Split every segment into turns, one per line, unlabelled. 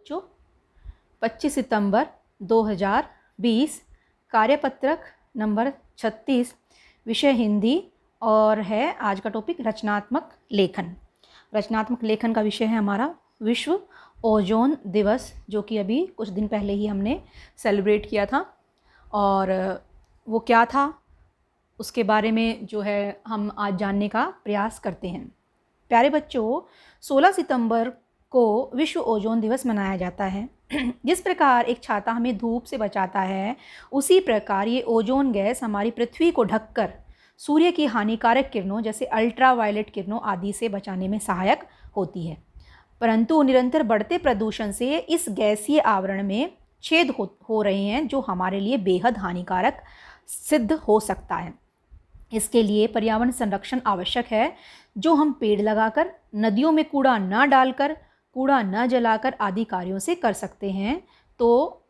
बच्चों 25 सितंबर 2020 कार्यपत्रक नंबर 36 विषय हिंदी और है आज का टॉपिक रचनात्मक लेखन। रचनात्मक लेखन का विषय है हमारा विश्व ओजोन दिवस, जो कि अभी कुछ दिन पहले ही हमने सेलिब्रेट किया था। और वो क्या था उसके बारे में जो है हम आज जानने का प्रयास करते हैं। प्यारे बच्चों, 16 सितंबर को विश्व ओजोन दिवस मनाया जाता है। जिस प्रकार एक छाता हमें धूप से बचाता है, उसी प्रकार ये ओजोन गैस हमारी पृथ्वी को ढककर सूर्य की हानिकारक किरणों जैसे अल्ट्रावायलेट किरणों आदि से बचाने में सहायक होती है। परंतु निरंतर बढ़ते प्रदूषण से इस गैसीय आवरण में छेद हो रहे हैं, जो हमारे लिए बेहद हानिकारक सिद्ध हो सकता है। इसके लिए पर्यावरण संरक्षण आवश्यक है, जो हम पेड़ लगाकर, नदियों में कूड़ा न डालकर, कूड़ा न जलाकर आदि कार्यों से कर सकते हैं। तो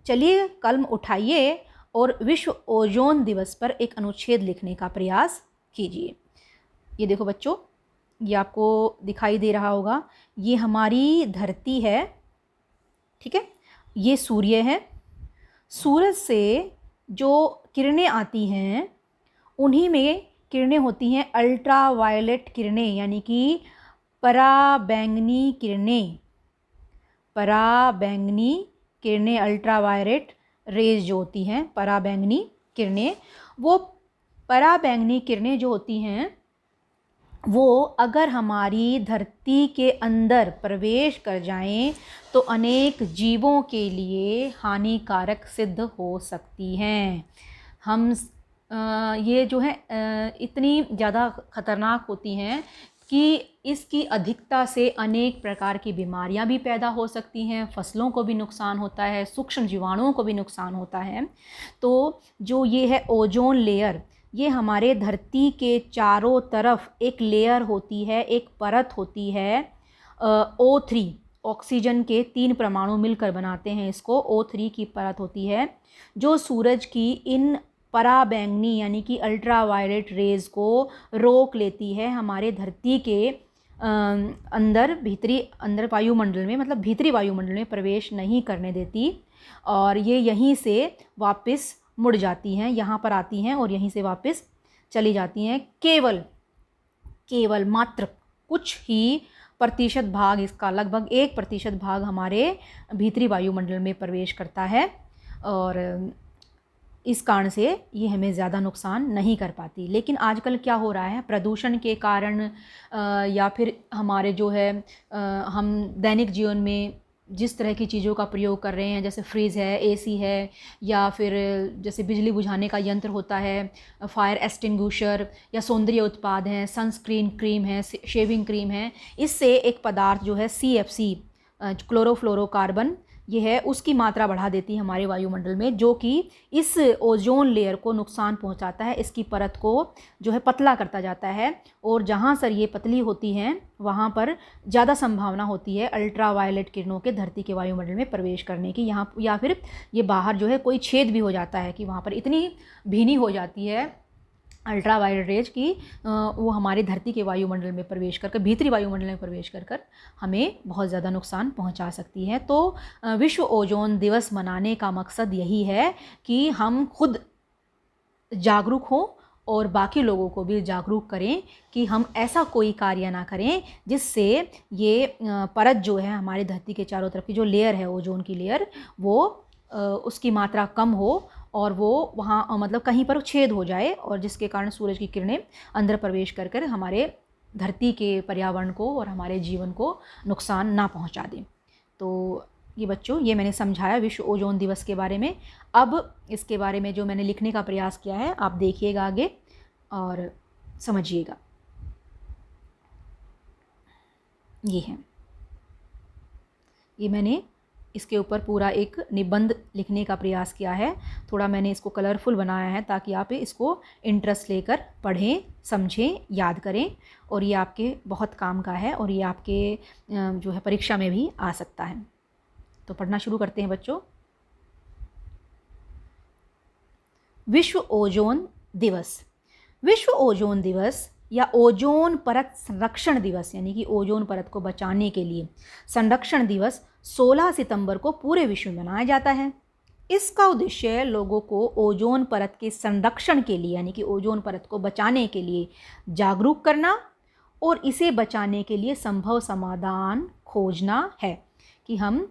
चलिए कलम उठाइए और विश्व ओजोन दिवस पर एक अनुच्छेद लिखने का प्रयास कीजिए। ये देखो बच्चों, ये आपको दिखाई दे रहा होगा, ये हमारी धरती है, ठीक है। ये सूर्य है। सूरज से जो किरणें आती हैं उन्हीं में किरणें होती हैं अल्ट्रावायलेट किरणें, यानी कि पराबैंगनी किरणें। पराबैंगनी किरणें, अल्ट्रावायलेट रेज जो होती हैं, पराबैंगनी किरणें, वो पराबैंगनी किरणें जो होती हैं वो अगर हमारी धरती के अंदर प्रवेश कर जाएं तो अनेक जीवों के लिए हानिकारक सिद्ध हो सकती हैं। हम ये जो है इतनी ज़्यादा ख़तरनाक होती हैं कि इसकी अधिकता से अनेक प्रकार की बीमारियां भी पैदा हो सकती हैं, फसलों को भी नुकसान होता है, सूक्ष्म जीवाणुओं को भी नुकसान होता है। तो जो ये है ओजोन लेयर, ये हमारे धरती के चारों तरफ एक लेयर होती है, एक परत होती है। O3 ऑक्सीजन के 3 परमाणु मिलकर बनाते हैं इसको। O3 की परत होती है जो सूरज की इन पराबैंगनी यानी कि अल्ट्रावायलेट रेज को रोक लेती है, हमारे धरती के अंदर वायुमंडल में, मतलब भीतरी वायुमंडल में प्रवेश नहीं करने देती। और ये यहीं से वापस मुड़ जाती हैं, यहाँ पर आती हैं और यहीं से वापस चली जाती हैं। केवल मात्र कुछ ही प्रतिशत भाग, इसका लगभग 1% भाग हमारे भीतरी वायुमंडल में प्रवेश करता है, और इस कारण से ये हमें ज़्यादा नुकसान नहीं कर पाती। लेकिन आजकल क्या हो रहा है, प्रदूषण के कारण या फिर हमारे जो है हम दैनिक जीवन में जिस तरह की चीज़ों का प्रयोग कर रहे हैं, जैसे फ्रिज है, एसी है, या फिर जैसे बिजली बुझाने का यंत्र होता है, फायर एक्सटिंग्विशर, या सौंदर्य उत्पाद हैं, सनस्क्रीन क्रीम है, शेविंग क्रीम है, इससे एक पदार्थ जो है CFC क्लोरोफ्लोरोकार्बन, ये है, उसकी मात्रा बढ़ा देती है हमारे वायुमंडल में, जो कि इस ओजोन लेयर को नुकसान पहुंचाता है, इसकी परत को जो है पतला करता जाता है। और जहां सर ये पतली होती हैं वहां पर ज़्यादा संभावना होती है अल्ट्रावायलेट किरणों के धरती के वायुमंडल में प्रवेश करने की। यहाँ या फिर ये बाहर जो है कोई छेद भी हो जाता है कि वहाँ पर इतनी भीनी हो जाती है अल्ट्रावायलेट रेज की वो हमारे धरती के वायुमंडल में प्रवेश कर भीतरी वायुमंडल में प्रवेश कर हमें बहुत ज़्यादा नुकसान पहुंचा सकती है। तो विश्व ओजोन दिवस मनाने का मकसद यही है कि हम खुद जागरूक हों और बाकी लोगों को भी जागरूक करें कि हम ऐसा कोई कार्य ना करें जिससे ये परत जो है हमारे धरती के चारों तरफ की जो लेयर है, ओजोन की लेयर, वो उसकी मात्रा कम हो और वो वहाँ मतलब कहीं पर छेद हो जाए, और जिसके कारण सूरज की किरणें अंदर प्रवेश कर हमारे धरती के पर्यावरण को और हमारे जीवन को नुकसान ना पहुँचा दें। तो ये बच्चों, ये मैंने समझाया विश्व ओजोन दिवस के बारे में। अब इसके बारे में जो मैंने लिखने का प्रयास किया है आप देखिएगा आगे और समझिएगा। ये है, ये मैंने इसके ऊपर पूरा एक निबंध लिखने का प्रयास किया है। थोड़ा मैंने इसको कलरफुल बनाया है ताकि आप इसको इंटरेस्ट लेकर पढ़ें, समझें, याद करें, और ये आपके बहुत काम का है और ये आपके जो है परीक्षा में भी आ सकता है। तो पढ़ना शुरू करते हैं बच्चों। विश्व ओजोन दिवस। विश्व ओजोन दिवस या ओजोन परत संरक्षण दिवस, यानी कि ओजोन परत को बचाने के लिए संरक्षण दिवस 16 सितंबर को पूरे विश्व में मनाया जाता है। इसका उद्देश्य लोगों को ओजोन परत के संरक्षण के लिए, यानी कि ओजोन परत को बचाने के लिए जागरूक करना और इसे बचाने के लिए संभव समाधान खोजना है, कि हम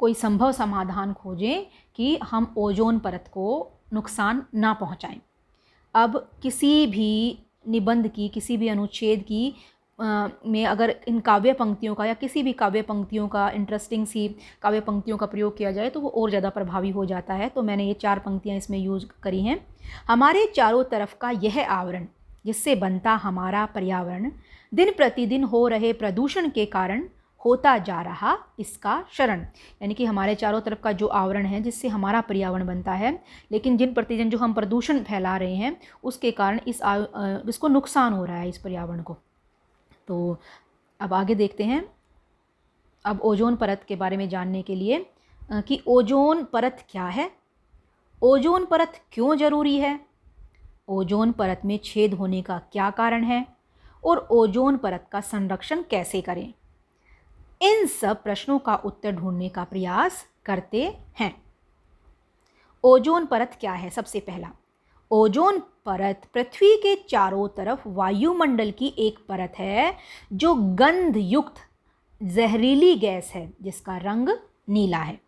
कोई संभव समाधान खोजें कि हम ओजोन परत को नुकसान ना पहुंचाएं। अब किसी भी निबंध की, किसी भी अनुच्छेद की में अगर इन काव्य पंक्तियों का या किसी भी काव्य पंक्तियों का, इंटरेस्टिंग सी काव्य पंक्तियों का प्रयोग किया जाए तो वो और ज़्यादा प्रभावी हो जाता है। तो मैंने ये 4 पंक्तियाँ इसमें यूज़ करी हैं। हमारे चारों तरफ का यह आवरण जिससे बनता हमारा पर्यावरण, दिन प्रतिदिन हो रहे प्रदूषण के कारण होता जा रहा इसका शरण। यानी कि हमारे चारों तरफ का जो आवरण है जिससे हमारा पर्यावरण बनता है, लेकिन दिन प्रतिदिन जो हम प्रदूषण फैला रहे हैं उसके कारण इसको नुकसान हो रहा है, इस पर्यावरण को। तो अब आगे देखते हैं, अब ओजोन परत के बारे में जानने के लिए कि ओजोन परत क्या है, ओजोन परत क्यों ज़रूरी है, ओजोन परत में छेद होने का क्या कारण है और ओजोन परत का संरक्षण कैसे करें। इन सब प्रश्नों का उत्तर ढूंढने का प्रयास करते हैं। ओजोन परत क्या है? सबसे पहला, ओजोन परत पृथ्वी के चारों तरफ वायुमंडल की एक परत है जो गंध युक्त जहरीली गैस है जिसका रंग नीला है।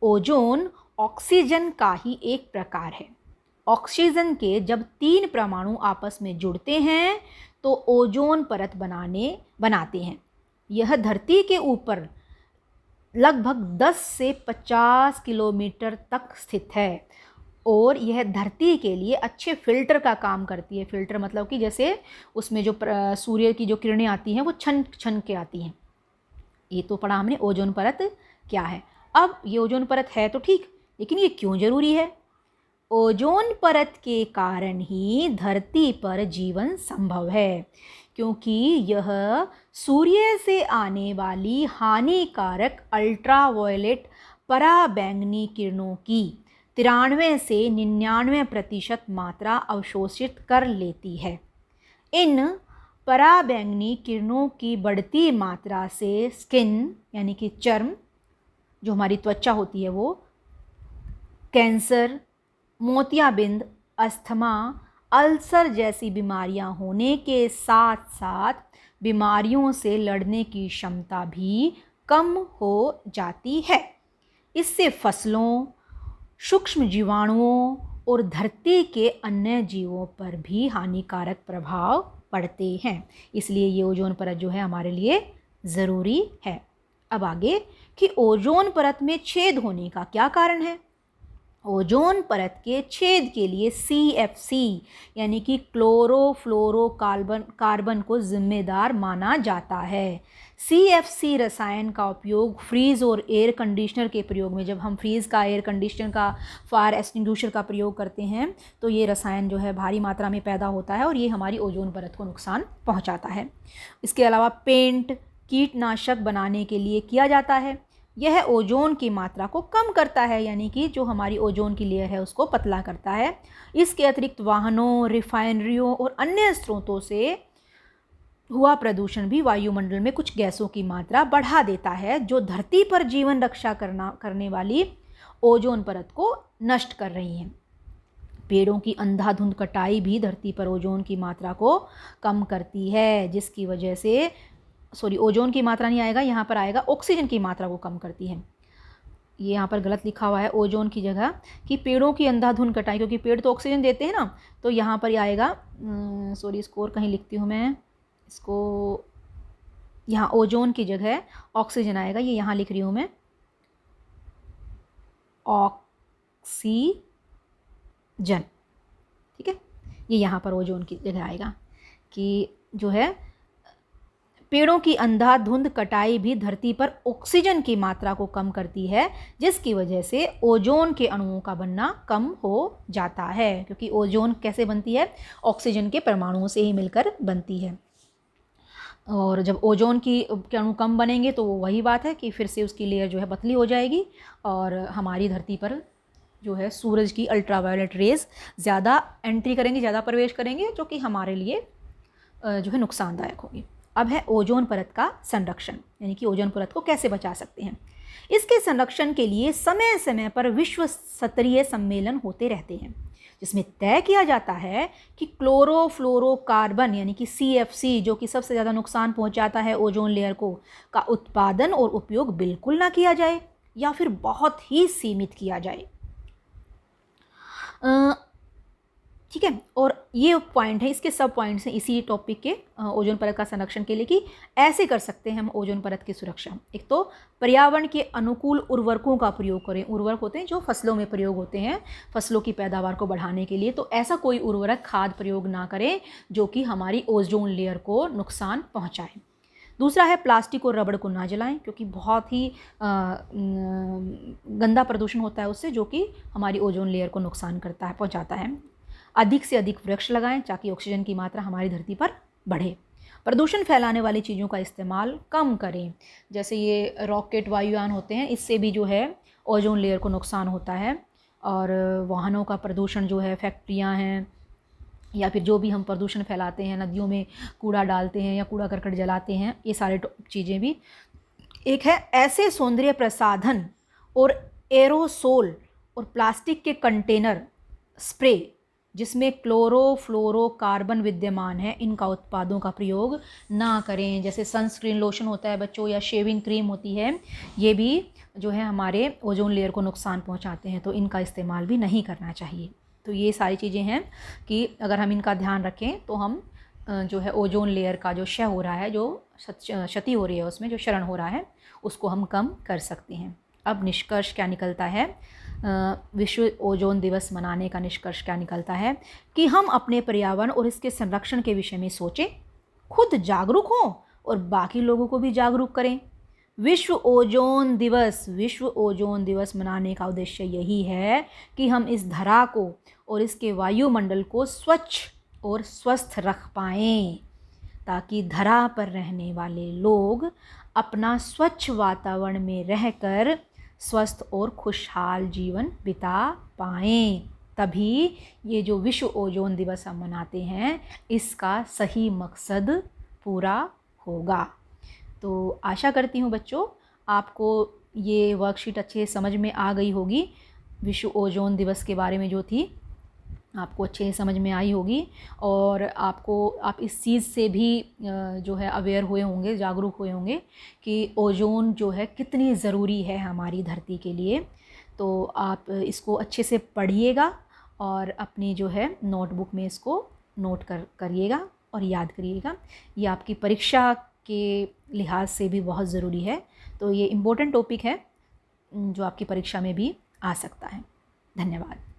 ओजोन ऑक्सीजन का ही एक प्रकार है। ऑक्सीजन के जब 3 परमाणु आपस में जुड़ते हैं तो ओजोन परत बनाते हैं। यह धरती के ऊपर लगभग 10 से 50 किलोमीटर तक स्थित है और यह धरती के लिए अच्छे फिल्टर का काम करती है। फिल्टर मतलब कि जैसे उसमें जो सूर्य की जो किरणें आती हैं वो छन छन के आती हैं। ये तो पढ़ा हमने ओजोन परत क्या है। अब ये ओजोन परत है तो ठीक, लेकिन ये क्यों ज़रूरी है? ओजोन परत के कारण ही धरती पर जीवन संभव है, क्योंकि यह सूर्य से आने वाली हानिकारक अल्ट्रावायलेट पराबैंगनी किरणों की 93 से 99% मात्रा अवशोषित कर लेती है। इन पराबैंगनी किरणों की बढ़ती मात्रा से स्किन यानी कि चर्म, जो हमारी त्वचा होती है, वो कैंसर, मोतियाबिंद, अस्थमा, अल्सर जैसी बीमारियां होने के साथ साथ बीमारियों से लड़ने की क्षमता भी कम हो जाती है। इससे फसलों, सूक्ष्म जीवाणुओं और धरती के अन्य जीवों पर भी हानिकारक प्रभाव पड़ते हैं। इसलिए ये ओजोन परत जो है हमारे लिए ज़रूरी है। अब आगे कि ओजोन परत में छेद होने का क्या कारण है। ओजोन परत के छेद के लिए CFC यानी कि क्लोरोफ्लोरोकार्बन को जिम्मेदार माना जाता है। CFC रसायन का उपयोग फ्रीज और एयर कंडीशनर के प्रयोग में, जब हम फ्रीज का, एयर कंडीशनर का, फायर एक्सटिंग्विशर का प्रयोग करते हैं तो ये रसायन जो है भारी मात्रा में पैदा होता है और ये हमारी ओजोन परत को नुकसान पहुंचाता है। इसके अलावा पेंट, कीटनाशक बनाने के लिए किया जाता है। यह ओजोन की मात्रा को कम करता है, यानी कि जो हमारी ओजोन की लेयर है उसको पतला करता है। इसके अतिरिक्त वाहनों, रिफाइनरियों और अन्य स्रोतों से हुआ प्रदूषण भी वायुमंडल में कुछ गैसों की मात्रा बढ़ा देता है जो धरती पर जीवन रक्षा करने वाली ओजोन परत को नष्ट कर रही हैं। पेड़ों की अंधाधुंध कटाई भी धरती पर ओजोन की मात्रा को कम करती है, जिसकी वजह से ओजोन की मात्रा नहीं आएगा, यहाँ पर आएगा ऑक्सीजन की मात्रा को कम करती है। ये यहाँ पर गलत लिखा हुआ है ओजोन की जगह कि पेड़ों की अंधाधुंध कटाई, क्योंकि पेड़ तो ऑक्सीजन देते हैं ना, तो यहाँ पर आएगा इसको और कहीं लिखती हूँ मैं, इसको यहाँ ओजोन की जगह ऑक्सीजन आएगा, ये यहाँ लिख रही हूँ मैं ऑक्सीजन, ठीक है। ये यहाँ पर ओजोन की जगह आएगा कि जो है पेड़ों की अंधाधुंध कटाई भी धरती पर ऑक्सीजन की मात्रा को कम करती है, जिसकी वजह से ओजोन के अणुओं का बनना कम हो जाता है, क्योंकि ओजोन कैसे बनती है, ऑक्सीजन के परमाणुओं से ही मिलकर बनती है। और जब ओजोन के अणु कम बनेंगे तो वही बात है कि फिर से उसकी लेयर जो है पतली हो जाएगी और हमारी धरती पर जो है सूरज की अल्ट्रावायलेट रेज़ ज़्यादा एंट्री करेंगी, ज़्यादा प्रवेश करेंगे, जो कि हमारे लिए जो है नुकसानदायक होगी। अब है ओजोन परत का संरक्षण, यानी कि ओजोन परत को कैसे बचा सकते हैं। इसके संरक्षण के लिए समय समय पर विश्व स्तरीय सम्मेलन होते रहते हैं, जिसमें तय किया जाता है कि क्लोरोफ्लोरोकार्बन यानी कि CFC, जो कि सबसे ज़्यादा नुकसान पहुंचाता है ओजोन लेयर को, का उत्पादन और उपयोग बिल्कुल ना किया जाए या फिर बहुत ही सीमित किया जाए। ठीक है, और ये पॉइंट है, इसके सब पॉइंट्स हैं इसी टॉपिक के ओजोन परत का संरक्षण के लिए कि ऐसे कर सकते हैं हम ओजोन परत की सुरक्षा। एक तो पर्यावरण के अनुकूल उर्वरकों का प्रयोग करें। उर्वरक होते हैं जो फसलों में प्रयोग होते हैं फसलों की पैदावार को बढ़ाने के लिए, तो ऐसा कोई उर्वरक खाद प्रयोग ना करें जो कि हमारी ओजोन लेयर को नुकसान पहुँचाए। दूसरा है प्लास्टिक और रबड़ को ना जलाएं, क्योंकि बहुत ही गंदा प्रदूषण होता है उससे, जो कि हमारी ओजोन लेयर को नुकसान करता है, पहुंचाता है। अधिक से अधिक वृक्ष लगाएं ताकि ऑक्सीजन की मात्रा हमारी धरती पर बढ़े। प्रदूषण फैलाने वाली चीज़ों का इस्तेमाल कम करें, जैसे ये रॉकेट वायुयान होते हैं, इससे भी जो है ओजोन लेयर को नुकसान होता है। और वाहनों का प्रदूषण जो है, फैक्ट्रियाँ हैं या फिर जो भी हम प्रदूषण फैलाते हैं, नदियों में कूड़ा डालते हैं या कूड़ा करकट जलाते हैं, ये सारे चीज़ें भी। एक है ऐसे सौंदर्य प्रसाधन और एरोसोल और प्लास्टिक के कंटेनर स्प्रे जिसमें क्लोरोफ्लोरोकार्बन विद्यमान है, इनका उत्पादों का प्रयोग ना करें। जैसे सनस्क्रीन लोशन होता है बच्चों, या शेविंग क्रीम होती है, ये भी जो है हमारे ओजोन लेयर को नुकसान पहुंचाते हैं, तो इनका इस्तेमाल भी नहीं करना चाहिए। तो ये सारी चीज़ें हैं कि अगर हम इनका ध्यान रखें तो हम जो है ओजोन लेयर का जो क्षय हो रहा है, जो क्षति हो रही है उसमें, जो क्षरण हो रहा है, उसको हम कम कर सकते हैं। अब निष्कर्ष क्या निकलता है, विश्व ओजोन दिवस मनाने का निष्कर्ष क्या निकलता है कि हम अपने पर्यावरण और इसके संरक्षण के विषय में सोचें, खुद जागरूक हों और बाकी लोगों को भी जागरूक करें। विश्व ओजोन दिवस मनाने का उद्देश्य यही है कि हम इस धरा को और इसके वायुमंडल को स्वच्छ और स्वस्थ रख पाएँ, ताकि धरा पर रहने वाले लोग अपना स्वच्छ वातावरण में रहकर स्वस्थ और खुशहाल जीवन बिता पाएँ। तभी ये जो विश्व ओजोन दिवस हम मनाते हैं, इसका सही मकसद पूरा होगा। तो आशा करती हूँ बच्चों आपको ये वर्कशीट अच्छे समझ में आ गई होगी। विश्व ओजोन दिवस के बारे में जो थी आपको अच्छे से समझ में आई होगी, और आप इस चीज़ से भी जो है अवेयर हुए होंगे, जागरूक हुए होंगे कि ओजोन जो है कितनी ज़रूरी है हमारी धरती के लिए। तो आप इसको अच्छे से पढ़िएगा और अपनी जो है नोटबुक में इसको नोट करिएगा और याद करिएगा। ये आपकी परीक्षा के लिहाज से भी बहुत ज़रूरी है। तो ये इम्पोर्टेंट टॉपिक है जो आपकी परीक्षा में भी आ सकता है। धन्यवाद।